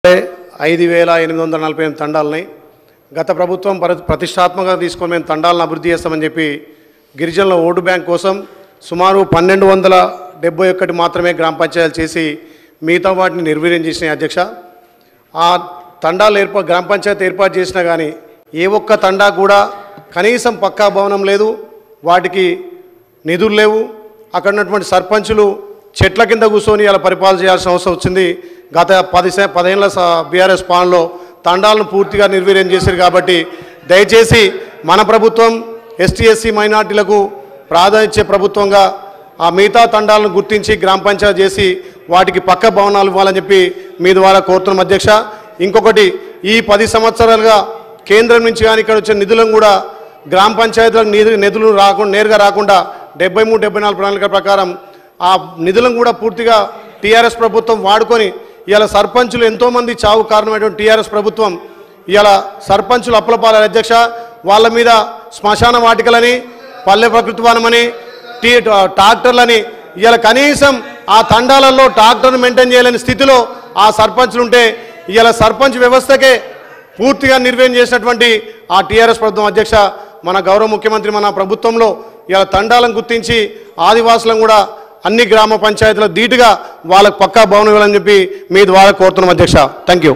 5848 తండాలని గత ప్రభుత్వం ప్రతిష్టాత్మకంగా తీసుకొని మేము తండాలను అభివృద్ధి చేస్తామని చెప్పి గిరిజనుల ఓటు బ్యాంక్ కోసం సుమారు 1271 మాత్రమే గ్రామ పంచాయతీలు చేసి మిగతా వాటిని నిర్వీర్యం చేసినాయి అధ్యక్ష. ఆ తండాలు గ్రామ పంచాయతీ ఏర్పాటు చేసినా కానీ ఏ ఒక్క తండా కూడా కనీసం పక్కా భవనం లేదు, వాటికి నిధులు లేవు. అక్కడ ఉన్నటువంటి సర్పంచులు చెట్ల కింద కూర్చొని ఇలా పరిపాలన చేయాల్సిన అవసరం వచ్చింది. గత 10 ఏళ్ల బీఆర్ఎస్ పాలనలో తండాలను పూర్తిగా నిర్వీర్యం చేశారు. కాబట్టి దయచేసి మన ప్రభుత్వం ఎస్టీ ఎస్సీ మైనార్టీలకు ప్రాధాన్యత ఇచ్చే ప్రభుత్వంగా ఆ మిగతా తండాలను గుర్తించి గ్రామ పంచాయతీ చేసి వాటికి పక్క భవనాలు ఇవ్వాలని చెప్పి మీ ద్వారా కోరుతున్నాం అధ్యక్ష. ఇంకొకటి, ఈ 10 సంవత్సరాలుగా కేంద్రం నుంచి కానీ ఇక్కడ వచ్చే నిధులను కూడా గ్రామ పంచాయతీలకు నిధులు నేరుగా రాకుండా 73-74 ప్రణాళిక ప్రకారం ఆ నిధులను కూడా పూర్తిగా టీఆర్ఎస్ ప్రభుత్వం వాడుకొని ఇవాళ సర్పంచులు ఎంతోమంది చావు కారణమైనటువంటి టీఆర్ఎస్ ప్రభుత్వం ఇవాళ సర్పంచులు అప్పులపాల అధ్యక్ష. వాళ్ళ మీద శ్మశాన వాటికలని, పల్లె ప్రకృతి వనమని, ట్రాక్టర్లని ఇవాళ కనీసం ఆ తండాలలో ట్రాక్టర్ను మెయింటైన్ చేయలేని స్థితిలో ఆ సర్పంచులు ఉంటే ఇవాళ సర్పంచ్ వ్యవస్థకే పూర్తిగా నిర్వహణ చేసినటువంటి ఆ టీఆర్ఎస్ ప్రభుత్వం అధ్యక్ష. మన గౌరవ ముఖ్యమంత్రి మన ప్రభుత్వంలో ఇలా తండాలను గుర్తించి ఆదివాసులను కూడా అన్ని గ్రామ పంచాయతీల ధీటుగా వాళ్ళకు పక్కా భవనం ఇవ్వాలని చెప్పి మీ ద్వారా కోరుతున్నాం అధ్యక్ష. Thank you.